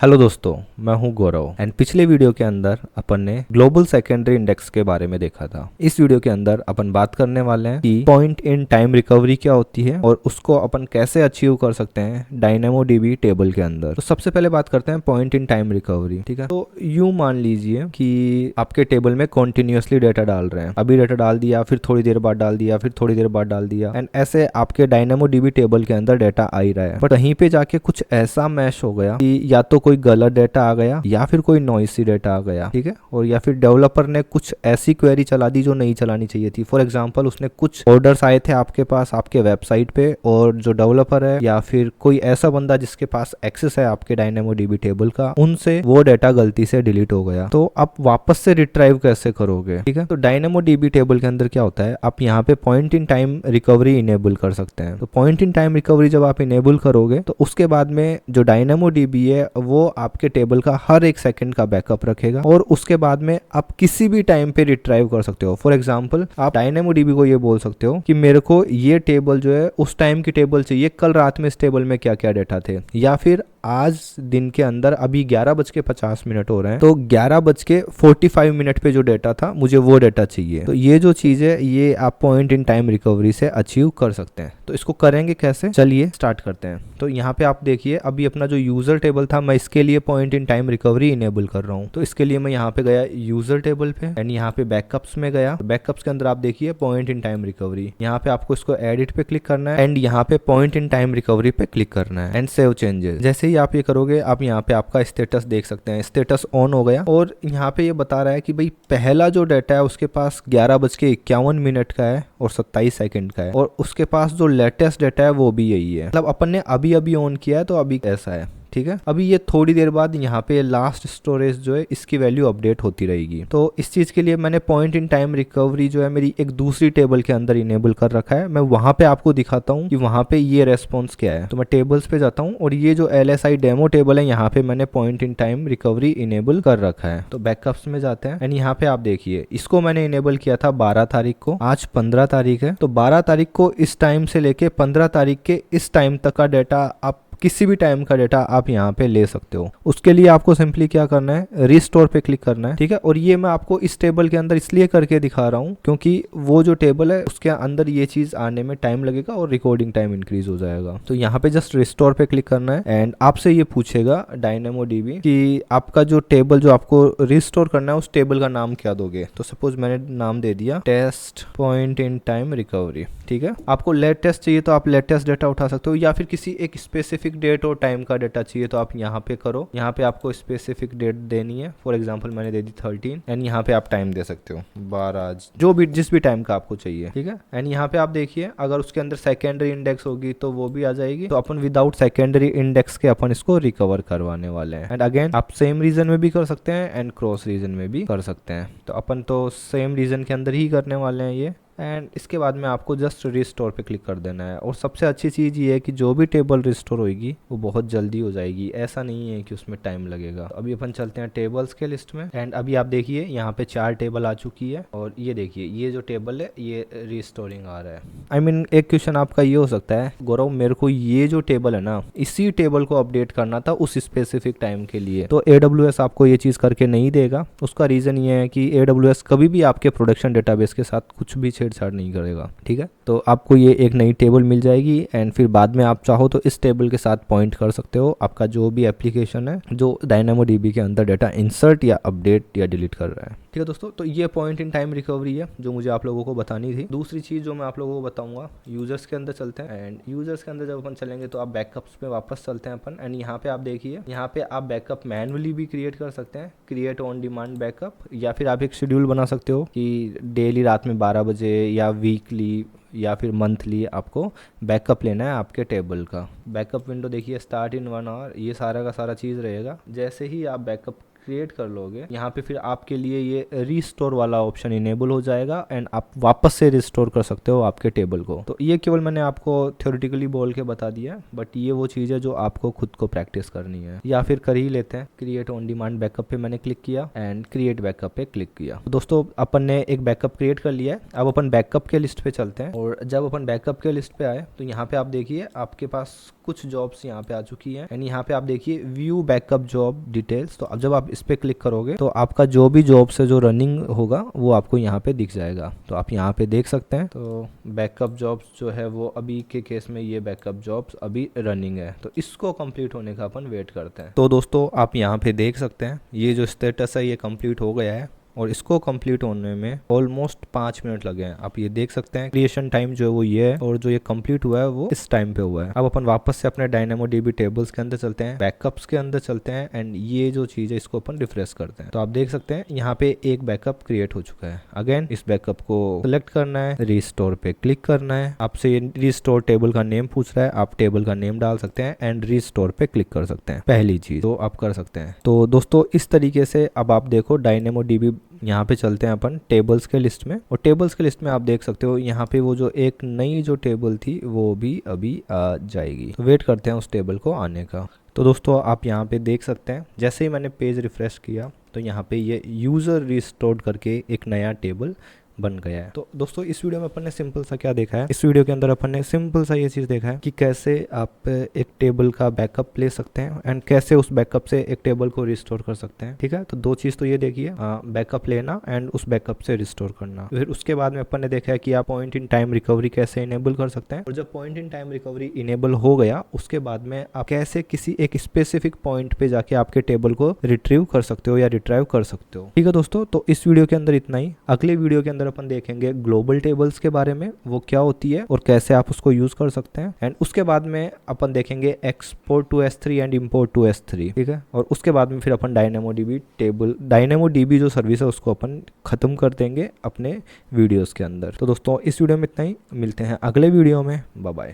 Hello दोस्तों, मैं हूं गौरव एंड पिछले वीडियो के अंदर अपन ने ग्लोबल सेकेंडरी इंडेक्स के बारे में देखा था। इस वीडियो के अंदर अपन बात करने वाले हैं कि पॉइंट इन टाइम रिकवरी क्या होती है और उसको अपन कैसे अचीव कर सकते हैं डायनेमोडीबी टेबल के अंदर। तो सबसे पहले बात करते हैं पॉइंट इन टाइम रिकवरी। ठीक है, तो यूं मान लीजिए कि आपके टेबल में कॉन्टिन्यूसली डेटा डाल रहे हैं। अभी डेटा डाल दिया, फिर थोड़ी देर बाद डाल दिया, फिर थोड़ी देर बाद डाल दिया एंड ऐसे आपके डायनेमोडीबी टेबल के अंदर डेटा आ ही रहा है। बट कहीं पे जाके कुछ ऐसा मैश हो गया कि या तो कोई गलत डेटा आ गया या फिर कोई नॉइसी डेटा आ गया। ठीक है, और या फिर डेवलपर ने कुछ ऐसी क्वेरी चला दी जो नहीं चलानी चाहिए थी। फॉर एग्जांपल, उसने कुछ ऑर्डर्स आए थे आपके पास आपके वेबसाइट पे, और जो डेवलपर है या फिर कोई ऐसा बंदा जिसके पास एक्सेस है आपके डायनेमोडीबी टेबल का, उनसे वो डेटा गलती से डिलीट हो गया। तो आप वापस से रिट्राइव कैसे करोगे? ठीक है, तो डायनेमोडीबी टेबल के अंदर क्या होता है, आप यहाँ पे point in time recovery enable कर सकते हैं। तो पॉइंट इन टाइम रिकवरी जब आप इनेबल करोगे तो उसके बाद में जो डायनेमोडीबी है वो आपके टेबल का हर एक सेकंड का बैकअप रखेगा और उसके बाद में आप किसी भी टाइम पे रिट्राइव कर सकते हो। फॉर एग्जांपल, आप डायनेमोडीबी को ये बोल सकते हो कि मेरे को ये टेबल जो है उस टाइम की टेबल चाहिए, कल रात में इस टेबल में क्या क्या डेटा थे, या फिर आज दिन के अंदर अभी 11:50 हो रहे हैं तो 11:45 पे जो डेटा था मुझे वो डेटा चाहिए। तो ये जो चीज है ये आप पॉइंट इन टाइम रिकवरी से अचीव कर सकते हैं। तो इसको करेंगे कैसे, चलिए स्टार्ट करते हैं। तो यहाँ पे आप देखिए, अभी अपना जो यूजर टेबल था मैं इसके लिए point in time recovery enable कर रहा हूँ। तो इसके लिए मैं यहाँ पे गया यूजर टेबल पे एंड यहाँ पे बैकअप्स में गया। बैकअप्स के अंदर आप देखिए पॉइंट इन टाइम रिकवरी, यहाँ पे आपको इसको एडिट पे क्लिक करना है एंड यहाँ पे पॉइंट इन टाइम रिकवरी पे क्लिक करना है एंड सेव चेंजेस। जैसे ही आप ये करोगे आप यहाँ पे आपका स्टेटस देख सकते हैं, स्टेटस ऑन हो गया और यहाँ पे ये बता रहा है कि भाई पहला जो डाटा है उसके पास 11:51 का है और 27 सेकंड का है, और उसके पास जो लेटेस्ट डाटा है वो भी यही है। मतलब अपन ने अभी अभी ऑन किया है तो अभी ऐसा है। ठीक है, अभी ये थोड़ी देर बाद यहाँ पे लास्ट स्टोरेज जो है इसकी वैल्यू अपडेट होती रहेगी। तो इस चीज के लिए मैंने पॉइंट इन टाइम रिकवरी जो है मेरी एक दूसरी टेबल के अंदर इनेबल कर रखा है। मैं वहां पे आपको दिखाता हूँ कि वहां पे ये रेस्पॉन्स क्या है। तो मैं टेबल्स पे जाता हूँ और ये जो LSI डेमो टेबल है यहाँ पे मैंने point in time recovery enable कर रखा है। तो बैकअप्स में जाते हैं एंड यहाँ पे आप देखिए इसको मैंने इनेबल किया था 12 तारीख को, आज 15 तारीख है। तो 12 तारीख को इस टाइम से लेके 15 तारीख के इस टाइम तक का डाटा, आप किसी भी टाइम का डेटा आप यहाँ पे ले सकते हो। उसके लिए आपको सिंपली क्या करना है, रिस्टोर पे क्लिक करना है। ठीक है, और ये मैं आपको इस टेबल के अंदर इसलिए करके दिखा रहा हूँ क्योंकि वो जो टेबल है उसके अंदर ये चीज आने में टाइम लगेगा और रिकॉर्डिंग टाइम इंक्रीज हो जाएगा। तो यहाँ पे जस्ट रिस्टोर पे क्लिक करना है एंड आपसे ये पूछेगा डायनेमोडीबी कि आपका जो टेबल जो आपको रिस्टोर करना है उस टेबल का नाम क्या दोगे। तो सपोज मैंने नाम दे दिया test point in time recovery. ठीक है, आपको लेटेस्ट चाहिए तो आप लेटेस्ट डेटा उठा सकते हो, या फिर किसी एक स्पेसिफिक डेट और टाइम का डेटा चाहिए तो आप यहाँ पे करो। यहाँ पे आपको स्पेसिफिक डेट देनी है। फॉर एग्जांपल मैंने दे दी 13 एंड यहाँ पे आप टाइम दे सकते हो 12, जो भी जिस भी टाइम का आपको चाहिए। ठीक है, एंड यहाँ पे आप देखिए अगर उसके अंदर सेकेंडरी इंडेक्स होगी तो वो भी आ जाएगी। तो अपन विदाउट सेकेंडरी इंडेक्स के अपन इसको रिकवर करवाने वाले हैं। एंड अगेन आप सेम रीजन में भी कर सकते हैं एंड क्रॉस रीजन में भी कर सकते हैं। तो अपन तो सेम रीजन के अंदर ही करने वाले हैं ये। एंड इसके बाद में आपको जस्ट रिस्टोर पे क्लिक कर देना है। और सबसे अच्छी चीज़ ये है कि जो भी टेबल रिस्टोर होगी वो बहुत जल्दी हो जाएगी, ऐसा नहीं है कि उसमें टाइम लगेगा। तो अभी अपन चलते हैं टेबल्स के लिस्ट में एंड अभी आप देखिए यहाँ पे 4 टेबल आ चुकी है और ये देखिए ये जो टेबल है ये रिस्टोरिंग आ रहा है। आई मीन एक क्वेश्चन आपका ये हो सकता है, गौरव मेरे को ये जो टेबल है ना इसी टेबल को अपडेट करना था उस स्पेसिफिक टाइम के लिए, तो AWS आपको ये चीज़ करके नहीं देगा। उसका रीज़न ये है कि AWS कभी भी आपके प्रोडक्शन डेटाबेस के साथ कुछ भी छेड़छाड़ नहीं करेगा। ठीक है, तो आपको ये एक नई टेबल मिल जाएगी एंड फिर बाद में आप चाहो तो इस टेबल के साथ पॉइंट कर सकते हो आपका जो भी एप्लीकेशन है जो डायनेमोडीबी के अंदर डेटा इंसर्ट या अपडेट या डिलीट कर रहा है। ठीक है दोस्तों, तो ये पॉइंट इन टाइम रिकवरी है जो मुझे आप लोगों को बतानी थी। दूसरी चीज़ जो मैं आप लोगों को बताऊंगा, यूजर्स के अंदर चलते हैं एंड यूजर्स के अंदर जब अपन चलेंगे तो आप बैकअप्स पे वापस चलते हैं अपन एंड यहाँ पे आप देखिए यहाँ पे आप बैकअप मैनुअली भी क्रिएट कर सकते हैं, क्रिएट ऑन डिमांड बैकअप, या फिर आप एक शेड्यूल बना सकते हो कि डेली रात में 12 बजे या वीकली या फिर मंथली आपको बैकअप लेना है आपके टेबल का। बैकअप विंडो देखिए स्टार्ट इन 1 आवर, ये सारा का सारा चीज़ रहेगा। जैसे ही आप बैकअप क्रिएट कर लोगे, यहाँ पे फिर आपके लिए ये रीस्टोर वाला ऑप्शन इनेबल हो जाएगा एंड आप वापस से रिस्टोर कर सकते हो आपके टेबल को। तो ये केवल मैंने आपको थ्योरेटिकली बोल के बता दिया, बट ये वो चीज़ है जो आपको खुद को प्रैक्टिस करनी है। या फिर कर ही लेते हैं, क्रिएट ऑन डिमांड बैकअप पे मैंने क्लिक किया एंड क्रिएट बैकअप पे क्लिक किया। तो दोस्तों अपन ने एक बैकअप क्रिएट कर लिया है। अब अपन बैकअप के लिस्ट पे चलते हैं, और जब अपन बैकअप के लिस्ट पे आए तो यहाँ पे आप देखिए आपके पास कुछ जॉब्स यहाँ पे आ चुकी है एंड यहाँ पे आप देखिए व्यू बैकअप जॉब डिटेल्स। तो अब जब आप इस पे क्लिक करोगे तो आपका जो भी जॉब से जो रनिंग होगा वो आपको यहाँ पे दिख जाएगा। तो आप यहाँ पे देख सकते हैं। तो बैकअप जॉब्स जो है वो अभी के केस में ये बैकअप जॉब्स अभी रनिंग है, तो इसको कंप्लीट होने का अपन वेट करते हैं। तो दोस्तों आप यहाँ पे देख सकते हैं ये जो स्टेटस है ये कंप्लीट हो गया है, और इसको कंप्लीट होने में ऑलमोस्ट 5 मिनट लगे हैं। आप ये देख सकते हैं क्रिएशन टाइम जो है वो ये है, और जो ये कंप्लीट हुआ है वो इस टाइम पे हुआ है। अब अपन वापस से अपने DynamoDB टेबल्स के अंदर चलते हैं, बैकअप्स के अंदर चलते हैं एंड ये जो चीज़ है इसको अपन रिफ्रेश करते हैं। तो आप देख सकते हैं यहाँ पे एक बैकअप क्रिएट हो चुका है। अगेन इस बैकअप को सिलेक्ट करना है, रिस्टोर पे क्लिक करना है। आपसे ये रिस्टोर टेबल का नेम पूछ रहा है, आप टेबल का नेम डाल सकते हैं एंड रिस्टोर पे क्लिक कर सकते हैं। पहली चीज तो आप कर सकते हैं। तो दोस्तों इस तरीके से अब आप देखो DynamoDB, यहाँ पे चलते हैं अपन टेबल्स के लिस्ट में, और टेबल्स के लिस्ट में आप देख सकते हो यहाँ पे वो जो एक नई जो टेबल थी वो भी अभी आ जाएगी। तो वेट करते हैं उस टेबल को आने का। तो दोस्तों आप यहाँ पे देख सकते हैं जैसे ही मैंने पेज रिफ्रेश किया तो यहाँ पे ये यूज़र रिस्टोर्ड करके एक नया टेबल बन गया है। तो दोस्तों इस वीडियो में अपन ने सिंपल सा क्या देखा है, इस वीडियो के अंदर अपन ने सिंपल सा ये चीज़ देखा है कि कैसे आप एक टेबल का बैकअप ले सकते हैं एंड कैसे उस बैकअप से एक टेबल को रिस्टोर कर सकते हैं। ठीक है, तो दो चीज़ तो ये देखिए, बैकअप लेना एंड उस बैकअप से रिस्टोर करना। फिर उसके बाद में अपन ने देखा है कि आप पॉइंट इन टाइम रिकवरी कैसे इनेबल कर सकते हैं, और जब point in time recovery enable हो गया उसके बाद में आप कैसे किसी एक स्पेसिफिक पॉइंट पे जाके आपके टेबल को रिट्रीव कर सकते हो या रिट्राइव कर सकते हो। ठीक है दोस्तों, तो इस वीडियो के अंदर इतना ही। अगले वीडियो के अंदर अपन देखेंगे ग्लोबल टेबल्स के बारे में, वो क्या होती है और कैसे आप उसको यूज कर सकते हैं। एंड उसके बाद में अपन देखेंगे export to S3 and import to S3। ठीक है, और उसके बाद में फिर अपन DynamoDB जो सर्विस है उसको अपन खत्म कर देंगे अपने वीडियोस के अंदर। तो दोस्तों इस वीडियो में इतना ही, मिलते हैं अगले वीडियो में। Bye bye.